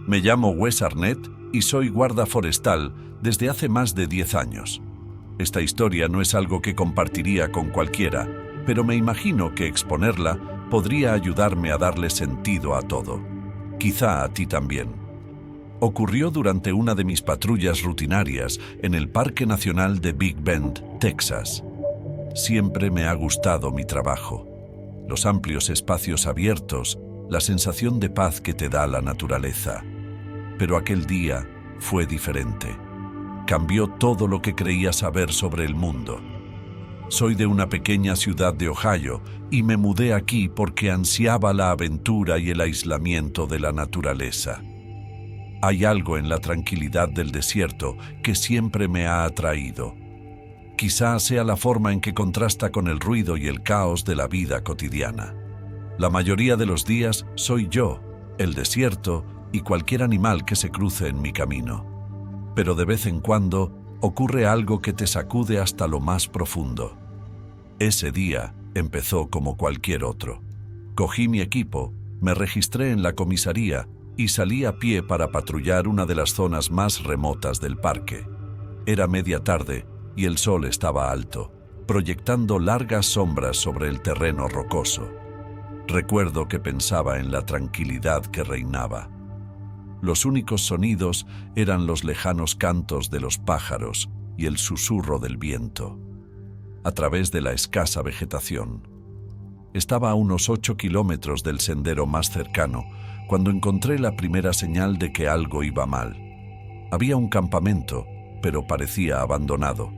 Me llamo Wes Arnett y soy guarda forestal desde hace más de 10 años. Esta historia no es algo que compartiría con cualquiera, pero me imagino que exponerla podría ayudarme a darle sentido a todo. Quizá a ti también. Ocurrió durante una de mis patrullas rutinarias en el Parque Nacional de Big Bend, Texas. Siempre me ha gustado mi trabajo. Los amplios espacios abiertos, la sensación de paz que te da la naturaleza. Pero aquel día fue diferente. Cambió todo lo que creía saber sobre el mundo. Soy de una pequeña ciudad de Ohio y me mudé aquí porque ansiaba la aventura y el aislamiento de la naturaleza. Hay algo en la tranquilidad del desierto que siempre me ha atraído. Quizá sea la forma en que contrasta con el ruido y el caos de la vida cotidiana. La mayoría de los días soy yo, el desierto y cualquier animal que se cruce en mi camino. Pero de vez en cuando ocurre algo que te sacude hasta lo más profundo. Ese día empezó como cualquier otro. Cogí mi equipo, me registré en la comisaría y salí a pie para patrullar una de las zonas más remotas del parque. Era media tarde y el sol estaba alto, proyectando largas sombras sobre el terreno rocoso. Recuerdo que pensaba en la tranquilidad que reinaba. Los únicos sonidos eran los lejanos cantos de los pájaros y el susurro del viento, a través de la escasa vegetación. Estaba a unos 8 kilómetros del sendero más cercano cuando encontré la primera señal de que algo iba mal. Había un campamento, pero parecía abandonado.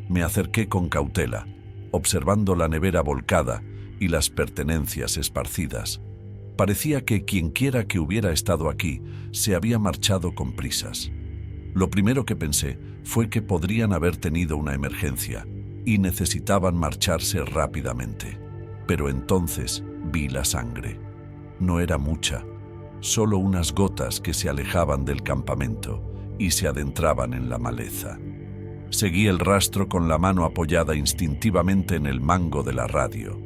Me acerqué con cautela, observando la nevera volcada y las pertenencias esparcidas. Parecía que quienquiera que hubiera estado aquí se había marchado con prisas. Lo primero que pensé fue que podrían haber tenido una emergencia y necesitaban marcharse rápidamente. Pero entonces vi la sangre. No era mucha, solo unas gotas que se alejaban del campamento y se adentraban en la maleza. Seguí el rastro con la mano apoyada instintivamente en el mango de la radio.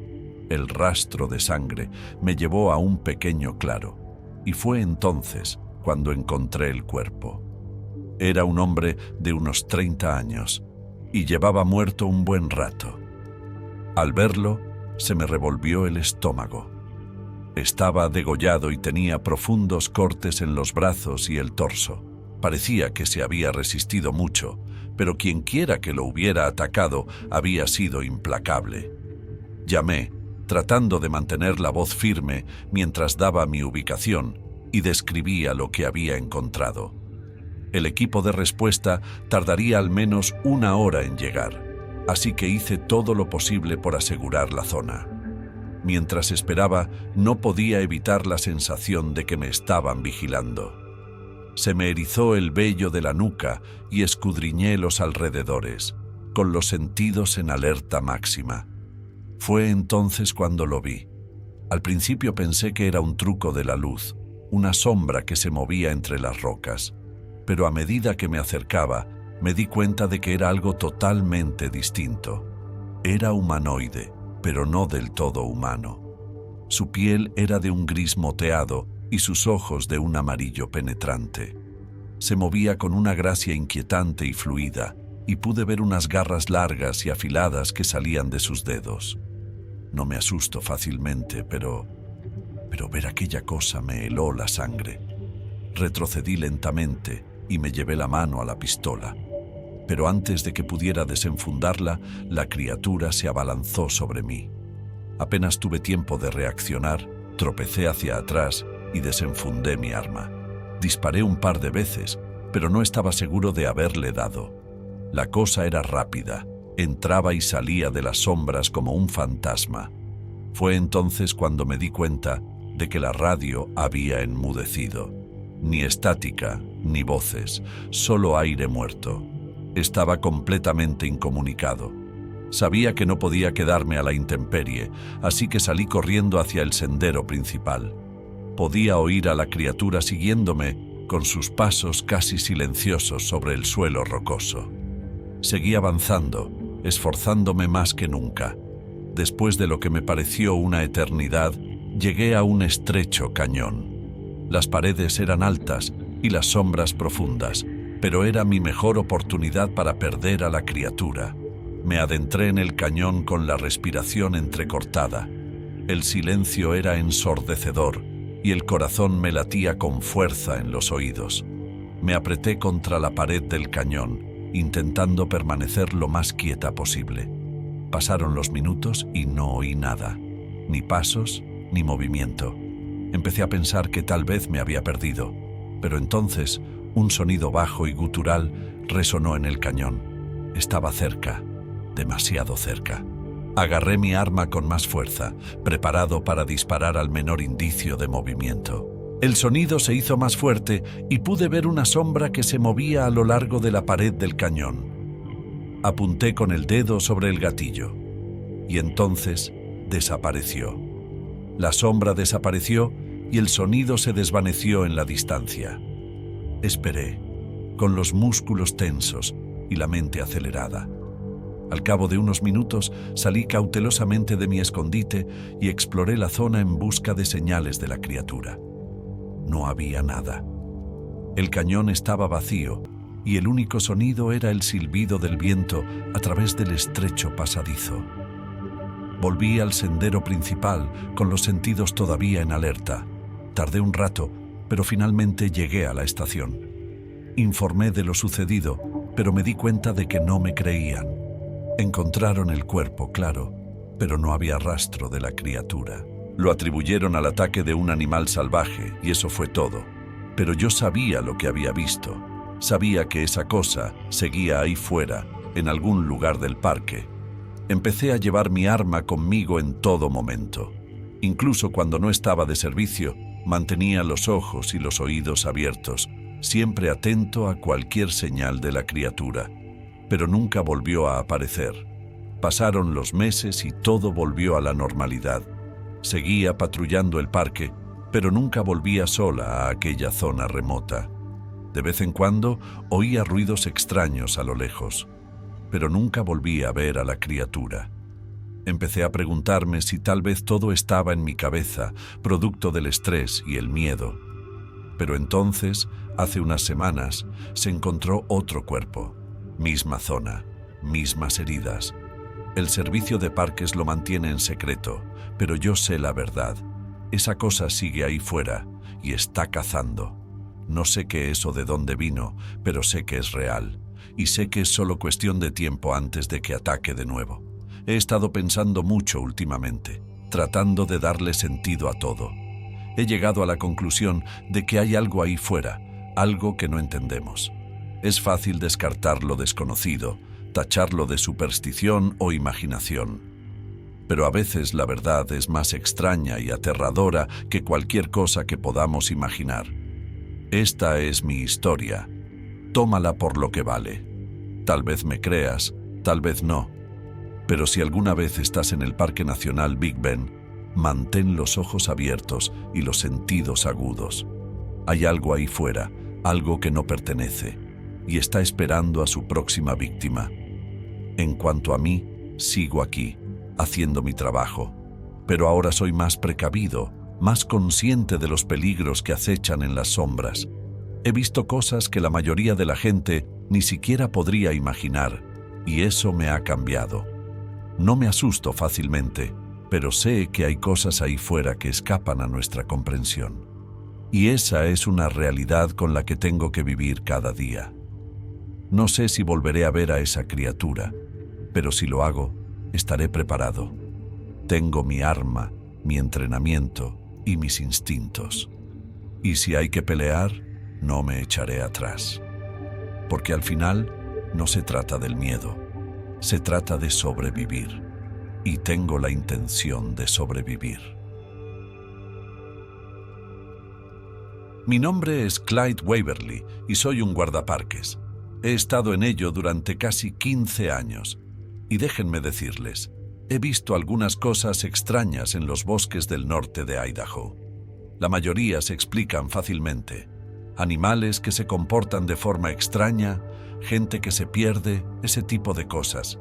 El rastro de sangre me llevó a un pequeño claro, y fue entonces cuando encontré el cuerpo. Era un hombre de unos 30 años, y llevaba muerto un buen rato. Al verlo, se me revolvió el estómago. Estaba degollado y tenía profundos cortes en los brazos y el torso. Parecía que se había resistido mucho, pero quienquiera que lo hubiera atacado había sido implacable. Llamé, tratando de mantener la voz firme mientras daba mi ubicación y describía lo que había encontrado. El equipo de respuesta tardaría al menos 1 hora en llegar, así que hice todo lo posible por asegurar la zona. Mientras esperaba, no podía evitar la sensación de que me estaban vigilando. Se me erizó el vello de la nuca y escudriñé los alrededores, con los sentidos en alerta máxima. Fue entonces cuando lo vi. Al principio pensé que era un truco de la luz, una sombra que se movía entre las rocas, pero a medida que me acercaba, me di cuenta de que era algo totalmente distinto. Era humanoide, pero no del todo humano. Su piel era de un gris moteado y sus ojos de un amarillo penetrante. Se movía con una gracia inquietante y fluida, y pude ver unas garras largas y afiladas que salían de sus dedos. No me asusto fácilmente, pero ver aquella cosa me heló la sangre. Retrocedí lentamente y me llevé la mano a la pistola. Pero antes de que pudiera desenfundarla, la criatura se abalanzó sobre mí. Apenas tuve tiempo de reaccionar, tropecé hacia atrás y desenfundé mi arma. Disparé un par de veces, pero no estaba seguro de haberle dado. La cosa era rápida, entraba y salía de las sombras como un fantasma. Fue entonces cuando me di cuenta de que la radio había enmudecido. Ni estática, ni voces, solo aire muerto. Estaba completamente incomunicado. Sabía que no podía quedarme a la intemperie, así que salí corriendo hacia el sendero principal. Podía oír a la criatura siguiéndome con sus pasos casi silenciosos sobre el suelo rocoso. Seguí avanzando, esforzándome más que nunca. Después de lo que me pareció una eternidad, llegué a un estrecho cañón. Las paredes eran altas, y las sombras profundas, pero era mi mejor oportunidad para perder a la criatura. Me adentré en el cañón con la respiración entrecortada. El silencio era ensordecedor y el corazón me latía con fuerza en los oídos. Me apreté contra la pared del cañón, intentando permanecer lo más quieta posible. Pasaron los minutos y no oí nada, ni pasos, ni movimiento. Empecé a pensar que tal vez me había perdido, pero entonces un sonido bajo y gutural resonó en el cañón. Estaba cerca, demasiado cerca. Agarré mi arma con más fuerza, preparado para disparar al menor indicio de movimiento. El sonido se hizo más fuerte y pude ver una sombra que se movía a lo largo de la pared del cañón. Apunté con el dedo sobre el gatillo y entonces desapareció. La sombra desapareció y el sonido se desvaneció en la distancia. Esperé, con los músculos tensos y la mente acelerada. Al cabo de unos minutos salí cautelosamente de mi escondite y exploré la zona en busca de señales de la criatura. No había nada. El cañón estaba vacío y el único sonido era el silbido del viento a través del estrecho pasadizo. Volví al sendero principal con los sentidos todavía en alerta. Tardé un rato, pero finalmente llegué a la estación. Informé de lo sucedido, pero me di cuenta de que no me creían. Encontraron el cuerpo, claro, pero no había rastro de la criatura. Lo atribuyeron al ataque de un animal salvaje, y eso fue todo. Pero yo sabía lo que había visto. Sabía que esa cosa seguía ahí fuera, en algún lugar del parque. Empecé a llevar mi arma conmigo en todo momento. Incluso cuando no estaba de servicio, mantenía los ojos y los oídos abiertos, siempre atento a cualquier señal de la criatura. Pero nunca volvió a aparecer. Pasaron los meses y todo volvió a la normalidad. Seguía patrullando el parque, pero nunca volvía sola a aquella zona remota. De vez en cuando oía ruidos extraños a lo lejos, pero nunca volví a ver a la criatura. Empecé a preguntarme si tal vez todo estaba en mi cabeza, producto del estrés y el miedo. Pero entonces, hace unas semanas, se encontró otro cuerpo. Misma zona, mismas heridas. El servicio de parques lo mantiene en secreto, pero yo sé la verdad. Esa cosa sigue ahí fuera y está cazando. No sé qué es o de dónde vino, pero sé que es real. Y sé que es solo cuestión de tiempo antes de que ataque de nuevo. He estado pensando mucho últimamente, tratando de darle sentido a todo. He llegado a la conclusión de que hay algo ahí fuera, algo que no entendemos. Es fácil descartar lo desconocido, tacharlo de superstición o imaginación. Pero a veces la verdad es más extraña y aterradora que cualquier cosa que podamos imaginar. Esta es mi historia. Tómala por lo que vale. Tal vez me creas, tal vez no. Pero si alguna vez estás en el Parque Nacional Big Ben, mantén los ojos abiertos y los sentidos agudos. Hay algo ahí fuera, algo que no pertenece, y está esperando a su próxima víctima. En cuanto a mí, sigo aquí, haciendo mi trabajo, pero ahora soy más precavido, más consciente de los peligros que acechan en las sombras. He visto cosas que la mayoría de la gente ni siquiera podría imaginar, y eso me ha cambiado. No me asusto fácilmente, pero sé que hay cosas ahí fuera que escapan a nuestra comprensión. Y esa es una realidad con la que tengo que vivir cada día. No sé si volveré a ver a esa criatura, pero si lo hago, estaré preparado. Tengo mi arma, mi entrenamiento y mis instintos. Y si hay que pelear, no me echaré atrás. Porque al final no se trata del miedo, se trata de sobrevivir. Y tengo la intención de sobrevivir. Mi nombre es Clyde Waverly y soy un guardaparques. He estado en ello durante casi 15 años. Y déjenme decirles, he visto algunas cosas extrañas en los bosques del norte de Idaho. La mayoría se explican fácilmente. Animales que se comportan de forma extraña, gente que se pierde, ese tipo de cosas.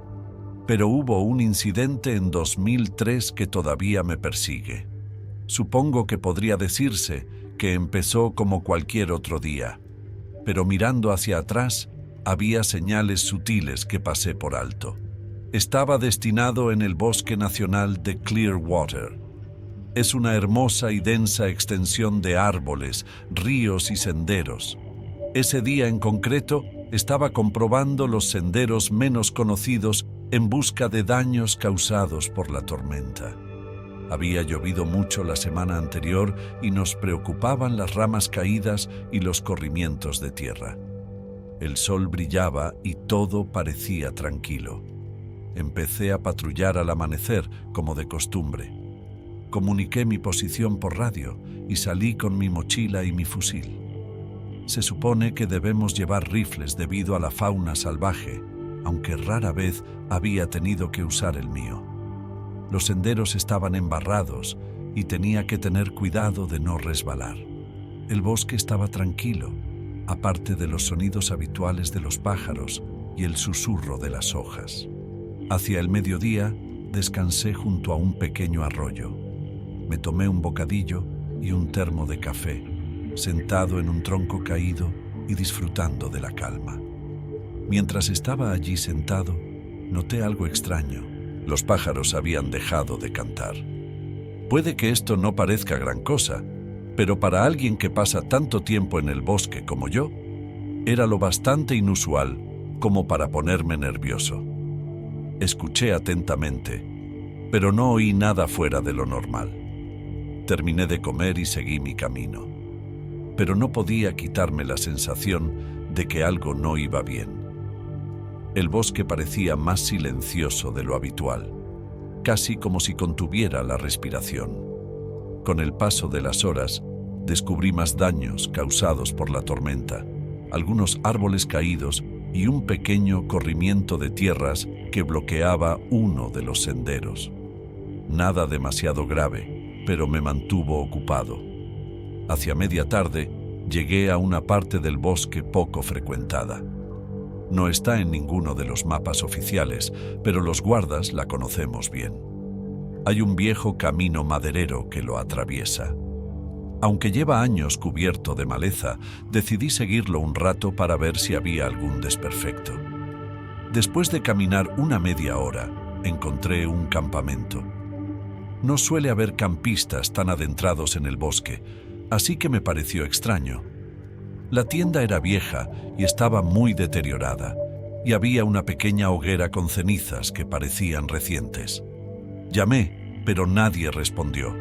Pero hubo un incidente en 2003 que todavía me persigue. Supongo que podría decirse que empezó como cualquier otro día. pero mirando hacia atrás había señales sutiles que pasé por alto. Estaba destinado en el Bosque Nacional de Clearwater. Es una hermosa y densa extensión de árboles, ríos y senderos. Ese día en concreto estaba comprobando los senderos menos conocidos en busca de daños causados por la tormenta. Había llovido mucho la semana anterior y nos preocupaban las ramas caídas y los corrimientos de tierra. El sol brillaba y todo parecía tranquilo. Empecé a patrullar al amanecer, como de costumbre. Comuniqué mi posición por radio y salí con mi mochila y mi fusil. Se supone que debemos llevar rifles debido a la fauna salvaje, aunque rara vez había tenido que usar el mío. Los senderos estaban embarrados y tenía que tener cuidado de no resbalar. El bosque estaba tranquilo, aparte de los sonidos habituales de los pájaros y el susurro de las hojas. Hacia el mediodía descansé junto a un pequeño arroyo. Me tomé un bocadillo y un termo de café, sentado en un tronco caído y disfrutando de la calma. Mientras estaba allí sentado, noté algo extraño. Los pájaros habían dejado de cantar. Puede que esto no parezca gran cosa, pero para alguien que pasa tanto tiempo en el bosque como yo, era lo bastante inusual como para ponerme nervioso. Escuché atentamente, pero no oí nada fuera de lo normal. Terminé de comer y seguí mi camino, pero no podía quitarme la sensación de que algo no iba bien. El bosque parecía más silencioso de lo habitual, casi como si contuviera la respiración. Con el paso de las horas, descubrí más daños causados por la tormenta, algunos árboles caídos y un pequeño corrimiento de tierras que bloqueaba uno de los senderos. Nada demasiado grave, pero me mantuvo ocupado. Hacia media tarde, llegué a una parte del bosque poco frecuentada. No está en ninguno de los mapas oficiales, pero los guardas la conocemos bien. Hay un viejo camino maderero que lo atraviesa. Aunque lleva años cubierto de maleza, decidí seguirlo un rato para ver si había algún desperfecto. Después de caminar una media hora, encontré un campamento. No suele haber campistas tan adentrados en el bosque, así que me pareció extraño. La tienda era vieja y estaba muy deteriorada, y había una pequeña hoguera con cenizas que parecían recientes. Llamé, pero nadie respondió.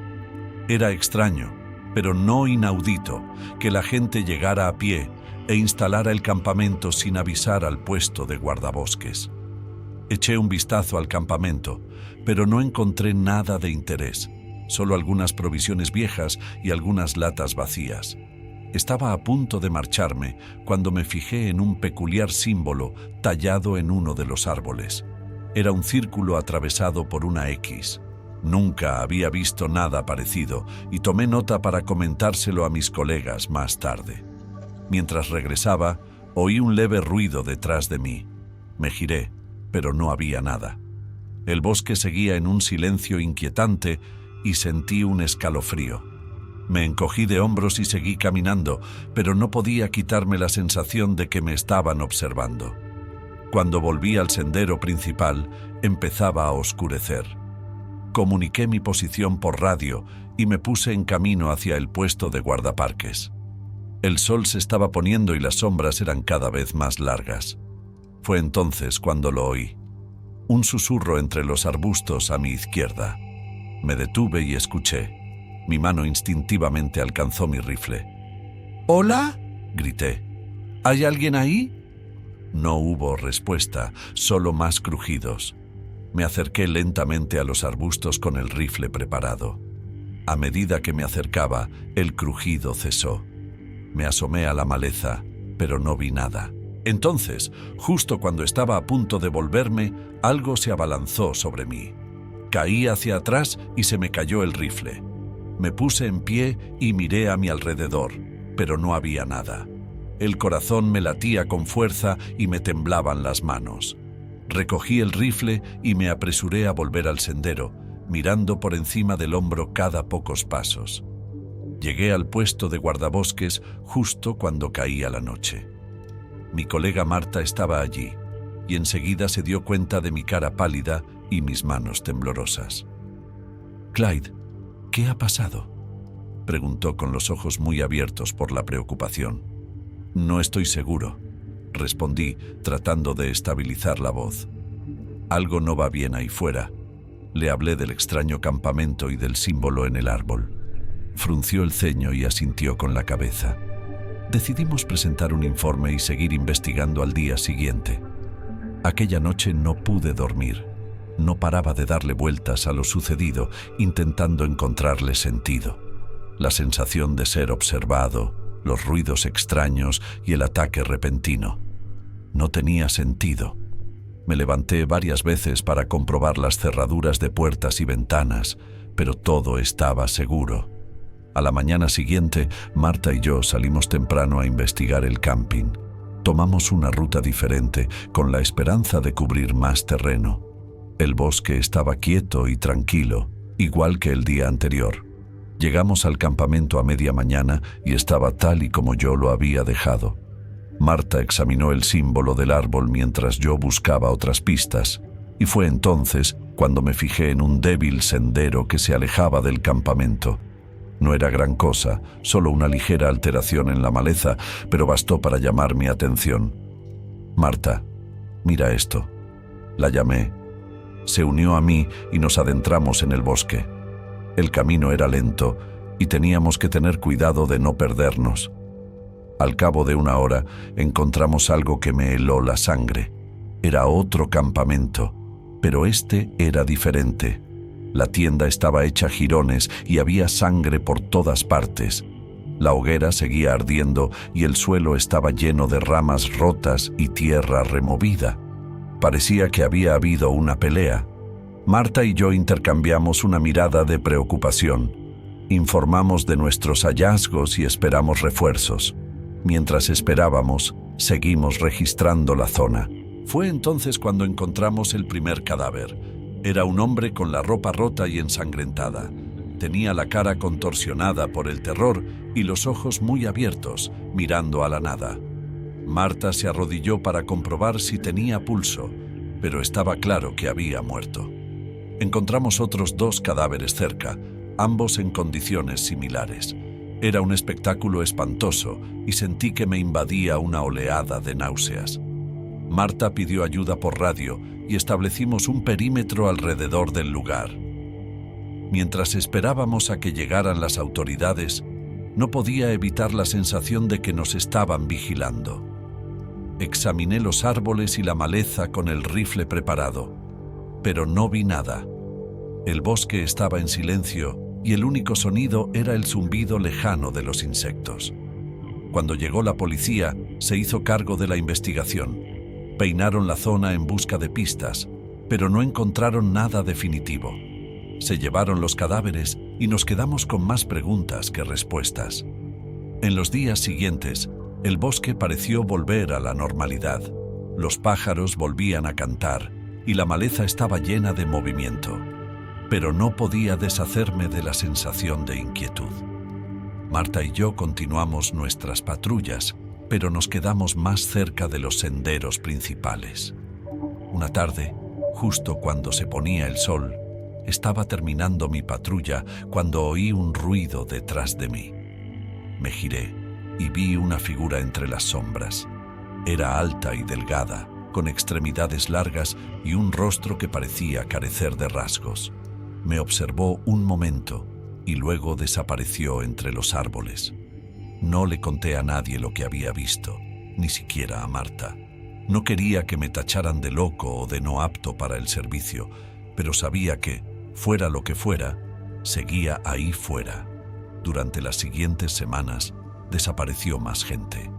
Era extraño, pero no inaudito, que la gente llegara a pie e instalara el campamento sin avisar al puesto de guardabosques. Eché un vistazo al campamento, pero no encontré nada de interés, solo algunas provisiones viejas y algunas latas vacías. Estaba a punto de marcharme cuando me fijé en un peculiar símbolo tallado en uno de los árboles. Era un círculo atravesado por una X. Nunca había visto nada parecido y tomé nota para comentárselo a mis colegas más tarde. Mientras regresaba, oí un leve ruido detrás de mí. Me giré, pero no había nada. El bosque seguía en un silencio inquietante y sentí un escalofrío. Me encogí de hombros y seguí caminando, pero no podía quitarme la sensación de que me estaban observando. Cuando volví al sendero principal, empezaba a oscurecer. Comuniqué mi posición por radio y me puse en camino hacia el puesto de guardaparques. El sol se estaba poniendo y las sombras eran cada vez más largas. Fue entonces cuando lo oí. Un susurro entre los arbustos a mi izquierda. Me detuve y escuché. Mi mano instintivamente alcanzó mi rifle. «¿Hola?», grité. «¿Hay alguien ahí?». No hubo respuesta, solo más crujidos. Me acerqué lentamente a los arbustos con el rifle preparado. A medida que me acercaba, el crujido cesó. Me asomé a la maleza, pero no vi nada. Entonces, justo cuando estaba a punto de volverme, algo se abalanzó sobre mí. Caí hacia atrás y se me cayó el rifle. Me puse en pie y miré a mi alrededor, pero no había nada. El corazón me latía con fuerza y me temblaban las manos. Recogí el rifle y me apresuré a volver al sendero, mirando por encima del hombro cada pocos pasos. Llegué al puesto de guardabosques justo cuando caía la noche. Mi colega Marta estaba allí y enseguida se dio cuenta de mi cara pálida y mis manos temblorosas. «Clyde, ¿qué ha pasado?», preguntó con los ojos muy abiertos por la preocupación. «No estoy seguro», respondí, tratando de estabilizar la voz. «Algo no va bien ahí fuera». Le hablé del extraño campamento y del símbolo en el árbol. Frunció el ceño y asintió con la cabeza. Decidimos presentar un informe y seguir investigando al día siguiente. Aquella noche no pude dormir. No paraba de darle vueltas a lo sucedido, intentando encontrarle sentido. La sensación de ser observado, los ruidos extraños y el ataque repentino. No tenía sentido. Me levanté varias veces para comprobar las cerraduras de puertas y ventanas, pero todo estaba seguro. A la mañana siguiente, Marta y yo salimos temprano a investigar el camping. Tomamos una ruta diferente, con la esperanza de cubrir más terreno. El bosque estaba quieto y tranquilo, igual que el día anterior. Llegamos al campamento a media mañana y estaba tal y como yo lo había dejado. Marta examinó el símbolo del árbol mientras yo buscaba otras pistas, y fue entonces cuando me fijé en un débil sendero que se alejaba del campamento. No era gran cosa, solo una ligera alteración en la maleza, pero bastó para llamar mi atención. «Marta, mira esto». La llamé. Se unió a mí y nos adentramos en el bosque. El camino era lento y teníamos que tener cuidado de no perdernos. Al cabo de una hora encontramos algo que me heló la sangre. Era otro campamento, pero este era diferente. La tienda estaba hecha jirones y había sangre por todas partes. La hoguera seguía ardiendo y el suelo estaba lleno de ramas rotas y tierra removida. Parecía que había habido una pelea. Marta y yo intercambiamos una mirada de preocupación. Informamos de nuestros hallazgos y esperamos refuerzos. Mientras esperábamos, seguimos registrando la zona. Fue entonces cuando encontramos el primer cadáver. Era un hombre con la ropa rota y ensangrentada. Tenía la cara contorsionada por el terror y los ojos muy abiertos, mirando a la nada. Marta se arrodilló para comprobar si tenía pulso, pero estaba claro que había muerto. Encontramos otros 2 cadáveres cerca, ambos en condiciones similares. Era un espectáculo espantoso y sentí que me invadía una oleada de náuseas. Marta pidió ayuda por radio y establecimos un perímetro alrededor del lugar. Mientras esperábamos a que llegaran las autoridades, no podía evitar la sensación de que nos estaban vigilando. Examiné los árboles y la maleza con el rifle preparado, pero no vi nada. El bosque estaba en silencio y el único sonido era el zumbido lejano de los insectos. Cuando llegó la policía, se hizo cargo de la investigación. Peinaron la zona en busca de pistas, pero no encontraron nada definitivo. Se llevaron los cadáveres y nos quedamos con más preguntas que respuestas. En los días siguientes, el bosque pareció volver a la normalidad. Los pájaros volvían a cantar y la maleza estaba llena de movimiento. Pero no podía deshacerme de la sensación de inquietud. Marta y yo continuamos nuestras patrullas, pero nos quedamos más cerca de los senderos principales. Una tarde, justo cuando se ponía el sol, estaba terminando mi patrulla cuando oí un ruido detrás de mí. Me giré y vi una figura entre las sombras. Era alta y delgada, con extremidades largas y un rostro que parecía carecer de rasgos. Me observó un momento y luego desapareció entre los árboles. No le conté a nadie lo que había visto, ni siquiera a Marta. No quería que me tacharan de loco o de no apto para el servicio, pero sabía que, fuera lo que fuera, seguía ahí fuera. Durante las siguientes semanas desapareció más gente.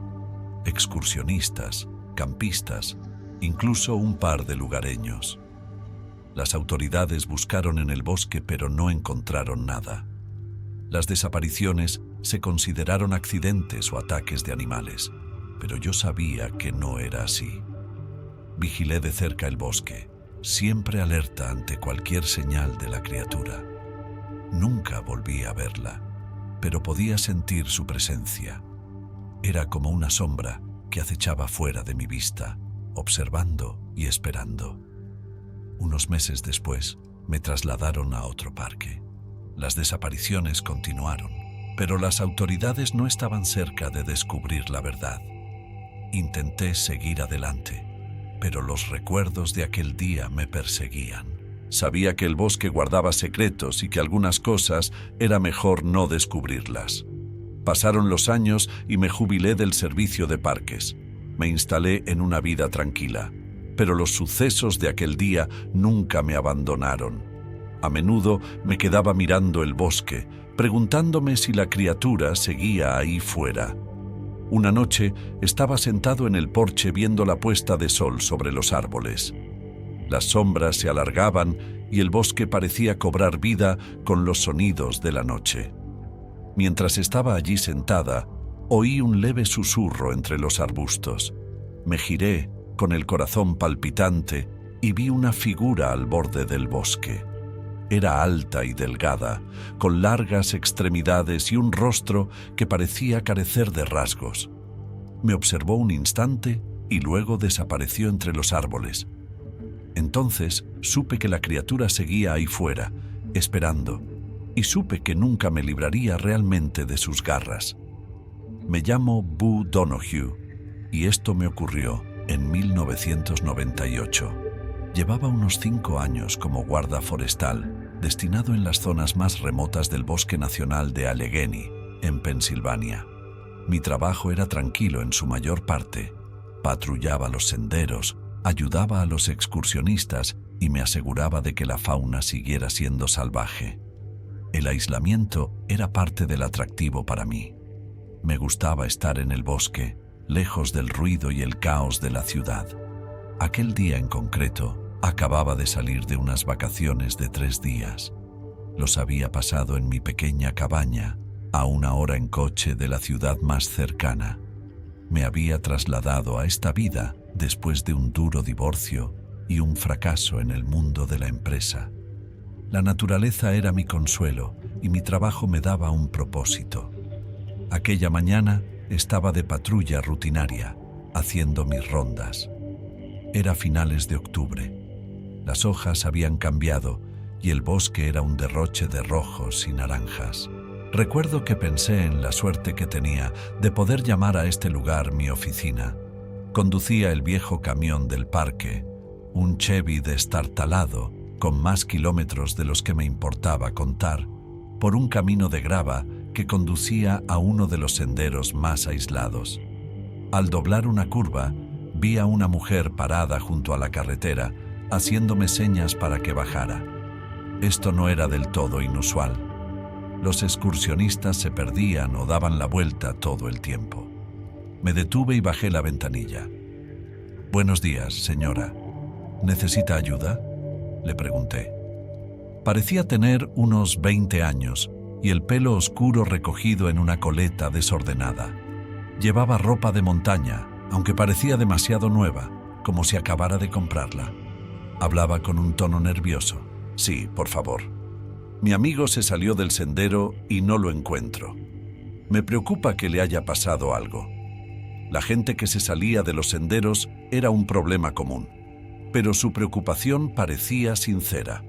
Excursionistas, campistas, incluso un par de lugareños. Las autoridades buscaron en el bosque pero no encontraron nada. Las desapariciones se consideraron accidentes o ataques de animales, pero yo sabía que no era así. Vigilé de cerca el bosque, siempre alerta ante cualquier señal de la criatura. Nunca volví a verla. pero podía sentir su presencia. Era como una sombra que acechaba fuera de mi vista, observando y esperando. Unos meses después, me trasladaron a otro parque. Las desapariciones continuaron, pero las autoridades no estaban cerca de descubrir la verdad. Intenté seguir adelante, pero los recuerdos de aquel día me perseguían. Sabía que el bosque guardaba secretos y que algunas cosas era mejor no descubrirlas. Pasaron los años y me jubilé del servicio de parques. Me instalé en una vida tranquila, pero los sucesos de aquel día nunca me abandonaron. A menudo me quedaba mirando el bosque, preguntándome si la criatura seguía ahí fuera. Una noche estaba sentado en el porche viendo la puesta de sol sobre los árboles. Las sombras se alargaban y el bosque parecía cobrar vida con los sonidos de la noche. Mientras estaba allí sentada, oí un leve susurro entre los arbustos. Me giré con el corazón palpitante y vi una figura al borde del bosque. Era alta y delgada, con largas extremidades y un rostro que parecía carecer de rasgos. Me observó un instante y luego desapareció entre los árboles. Entonces supe que la criatura seguía ahí fuera, esperando, y supe que nunca me libraría realmente de sus garras. Me llamo Boo Donoghue, y esto me ocurrió en 1998. Llevaba unos 5 años como guarda forestal, destinado en las zonas más remotas del Bosque Nacional de Allegheny, en Pensilvania. Mi trabajo era tranquilo en su mayor parte. Patrullaba los senderos, ayudaba a los excursionistas y me aseguraba de que la fauna siguiera siendo salvaje. El aislamiento era parte del atractivo para mí. Me gustaba estar en el bosque, lejos del ruido y el caos de la ciudad. Aquel día en concreto, acababa de salir de unas vacaciones de 3 días. Los había pasado en mi pequeña cabaña, a 1 hora en coche de la ciudad más cercana. Me había trasladado a esta vida después de un duro divorcio y un fracaso en el mundo de la empresa. La naturaleza era mi consuelo y mi trabajo me daba un propósito. Aquella mañana estaba de patrulla rutinaria, haciendo mis rondas. Era finales de octubre. Las hojas habían cambiado y el bosque era un derroche de rojos y naranjas. Recuerdo que pensé en la suerte que tenía de poder llamar a este lugar mi oficina. Conducía el viejo camión del parque, un Chevy destartalado, con más kilómetros de los que me importaba contar, por un camino de grava que conducía a uno de los senderos más aislados. Al doblar una curva, vi a una mujer parada junto a la carretera, haciéndome señas para que bajara. Esto no era del todo inusual. Los excursionistas se perdían o daban la vuelta todo el tiempo. Me detuve y bajé la ventanilla. «Buenos días, señora. ¿Necesita ayuda?», le pregunté. Parecía tener unos 20 años y el pelo oscuro recogido en una coleta desordenada. Llevaba ropa de montaña, aunque parecía demasiado nueva, como si acabara de comprarla. Hablaba con un tono nervioso. «Sí, por favor. Mi amigo se salió del sendero y no lo encuentro. Me preocupa que le haya pasado algo. La gente que se salía de los senderos era un problema común, pero su preocupación parecía sincera.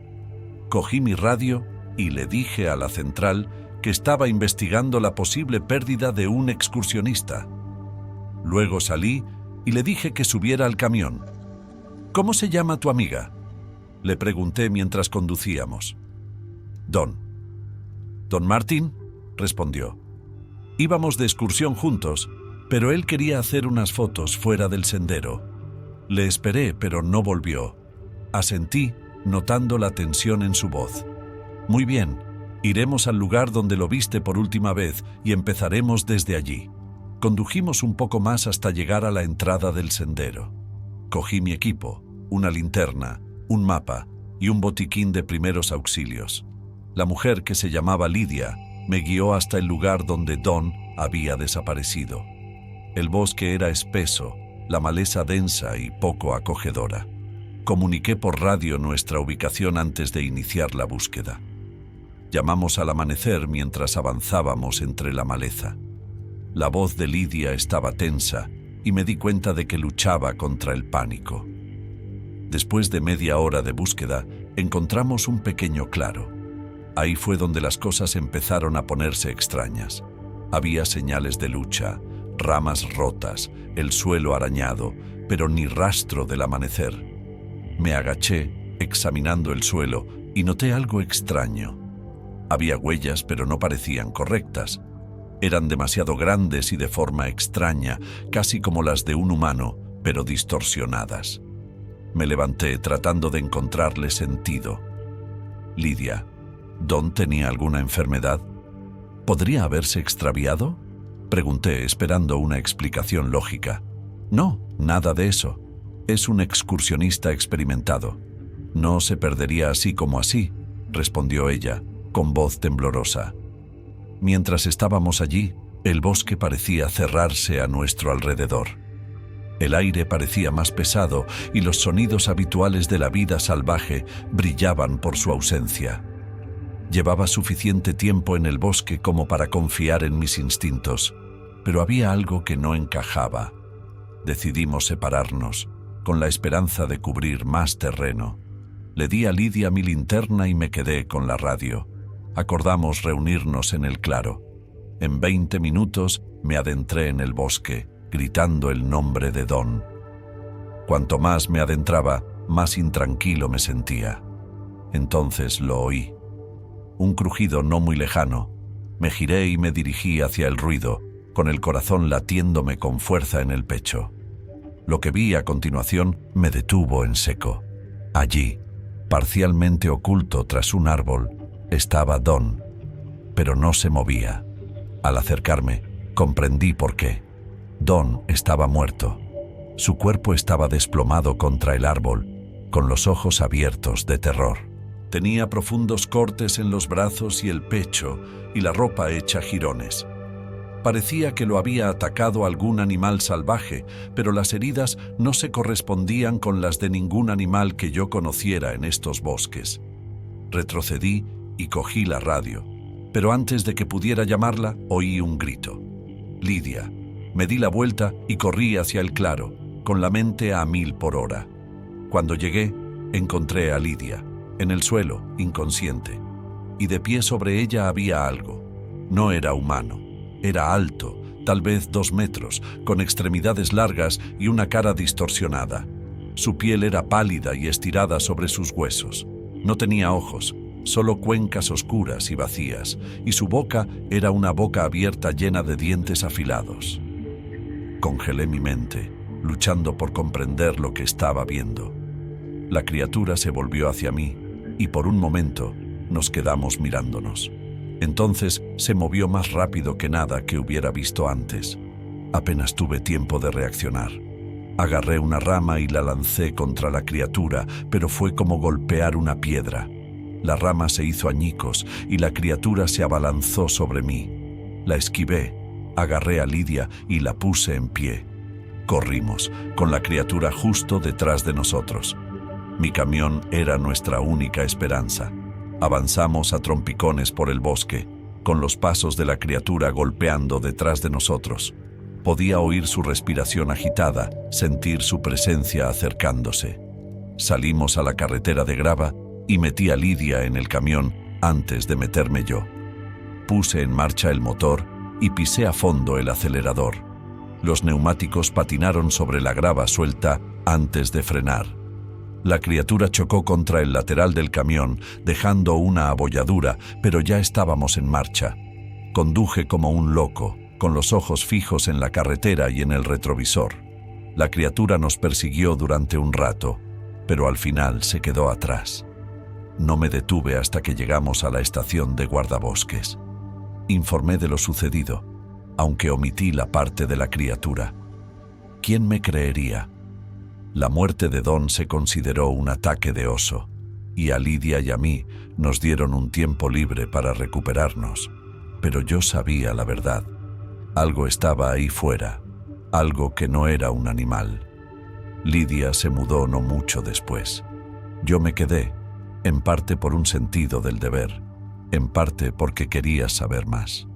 Cogí mi radio y le dije a la central que estaba investigando la posible pérdida de un excursionista. Luego salí y le dije que subiera al camión. «¿Cómo se llama tu amiga?», le pregunté mientras conducíamos. «Don». «¿Don Martin?», respondió. Íbamos de excursión juntos, pero él quería hacer unas fotos fuera del sendero. Le esperé, pero no volvió. Asentí, notando la tensión en su voz. «Muy bien, iremos al lugar donde lo viste por última vez y empezaremos desde allí». Condujimos un poco más hasta llegar a la entrada del sendero. Cogí mi equipo, una linterna, un mapa y un botiquín de primeros auxilios. La mujer, que se llamaba Lidia, me guió hasta el lugar donde Don había desaparecido. El bosque era espeso, la maleza densa y poco acogedora. Comuniqué por radio nuestra ubicación antes de iniciar la búsqueda. Llamamos al amanecer mientras avanzábamos entre la maleza. La voz de Lidia estaba tensa y me di cuenta de que luchaba contra el pánico. Después de media hora de búsqueda, encontramos un pequeño claro. Ahí fue donde las cosas empezaron a ponerse extrañas. Había señales de lucha, ramas rotas, el suelo arañado, pero ni rastro del amanecer. Me agaché, examinando el suelo, y noté algo extraño. Había huellas, pero no parecían correctas. Eran demasiado grandes y de forma extraña, casi como las de un humano, pero distorsionadas. Me levanté tratando de encontrarle sentido. Lidia, ¿Don tenía alguna enfermedad? ¿Podría haberse extraviado? Pregunté, esperando una explicación lógica. No, nada de eso. Es un excursionista experimentado. No se perdería así como así, respondió ella, con voz temblorosa. Mientras estábamos allí, el bosque parecía cerrarse a nuestro alrededor. El aire parecía más pesado y los sonidos habituales de la vida salvaje brillaban por su ausencia. Llevaba suficiente tiempo en el bosque como para confiar en mis instintos, pero había algo que no encajaba. Decidimos separarnos, con la esperanza de cubrir más terreno. Le di a Lidia mi linterna y me quedé con la radio. Acordamos reunirnos en el claro. En 20 minutos me adentré en el bosque, gritando el nombre de Don. Cuanto más me adentraba, más intranquilo me sentía. Entonces lo oí. Un crujido no muy lejano. Me giré y me dirigí hacia el ruido, con el corazón latiéndome con fuerza en el pecho. Lo que vi a continuación me detuvo en seco. Allí, parcialmente oculto tras un árbol, estaba Don, pero no se movía. Al acercarme, comprendí por qué. Don estaba muerto. Su cuerpo estaba desplomado contra el árbol, con los ojos abiertos de terror. Tenía profundos cortes en los brazos y el pecho, y la ropa hecha jirones. Parecía que lo había atacado algún animal salvaje, pero las heridas no se correspondían con las de ningún animal que yo conociera en estos bosques. Retrocedí y cogí la radio, pero antes de que pudiera llamarla, oí un grito. Lidia. Me di la vuelta y corrí hacia el claro, con la mente a 1000 por hora. Cuando llegué, encontré a Lidia, en el suelo, inconsciente, y de pie sobre ella había algo. No era humano, era alto, tal vez 2 metros, con extremidades largas y una cara distorsionada. Su piel era pálida y estirada sobre sus huesos. No tenía ojos, solo cuencas oscuras y vacías, y su boca era una boca abierta llena de dientes afilados. Congelé mi mente, luchando por comprender lo que estaba viendo. La criatura se volvió hacia mí, y por un momento nos quedamos mirándonos. Entonces se movió más rápido que nada que hubiera visto antes. Apenas tuve tiempo de reaccionar. Agarré una rama y la lancé contra la criatura, pero fue como golpear una piedra. La rama se hizo añicos y la criatura se abalanzó sobre mí. La esquivé, agarré a Lidia y la puse en pie. Corrimos, con la criatura justo detrás de nosotros. Mi camión era nuestra única esperanza. Avanzamos a trompicones por el bosque, con los pasos de la criatura golpeando detrás de nosotros. Podía oír su respiración agitada, sentir su presencia acercándose. Salimos a la carretera de grava y metí a Lidia en el camión antes de meterme yo. Puse en marcha el motor y pisé a fondo el acelerador. Los neumáticos patinaron sobre la grava suelta antes de frenar. La criatura chocó contra el lateral del camión, dejando una abolladura, pero ya estábamos en marcha. Conduje como un loco, con los ojos fijos en la carretera y en el retrovisor. La criatura nos persiguió durante un rato, pero al final se quedó atrás. No me detuve hasta que llegamos a la estación de guardabosques. Informé de lo sucedido, aunque omití la parte de la criatura. ¿Quién me creería? La muerte de Don se consideró un ataque de oso, y a Lidia y a mí nos dieron un tiempo libre para recuperarnos. Pero yo sabía la verdad. Algo estaba ahí fuera, algo que no era un animal. Lidia se mudó no mucho después. Yo me quedé, en parte por un sentido del deber, en parte porque quería saber más.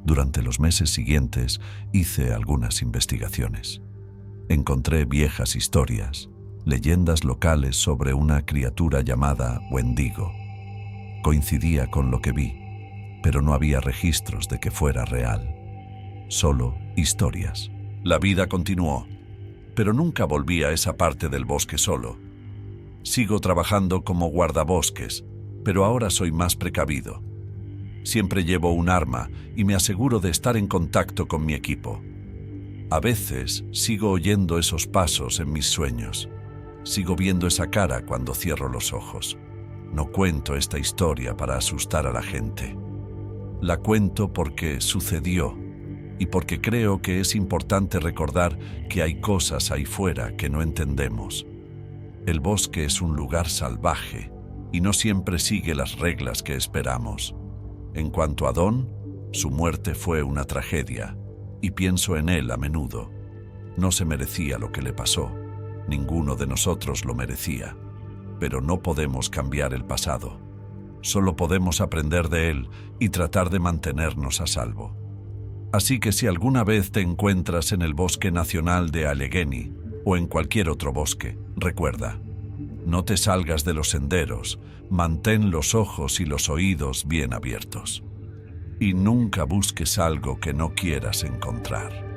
Durante los meses siguientes hice algunas investigaciones. Encontré viejas historias, leyendas locales sobre una criatura llamada Wendigo. Coincidía con lo que vi, pero no había registros de que fuera real. Solo historias. La vida continuó, pero nunca volví a esa parte del bosque solo. Sigo trabajando como guardabosques, pero ahora soy más precavido. Siempre llevo un arma y me aseguro de estar en contacto con mi equipo. A veces sigo oyendo esos pasos en mis sueños. Sigo viendo esa cara cuando cierro los ojos. No cuento esta historia para asustar a la gente. La cuento porque sucedió y porque creo que es importante recordar que hay cosas ahí fuera que no entendemos. El bosque es un lugar salvaje y no siempre sigue las reglas que esperamos. En cuanto a Don, su muerte fue una tragedia y pienso en él a menudo. No se merecía lo que le pasó. Ninguno de nosotros lo merecía. Pero no podemos cambiar el pasado. Solo podemos aprender de él y tratar de mantenernos a salvo. Así que si alguna vez te encuentras en el Bosque Nacional de Allegheny o en cualquier otro bosque, recuerda, no te salgas de los senderos, mantén los ojos y los oídos bien abiertos. Y nunca busques algo que no quieras encontrar.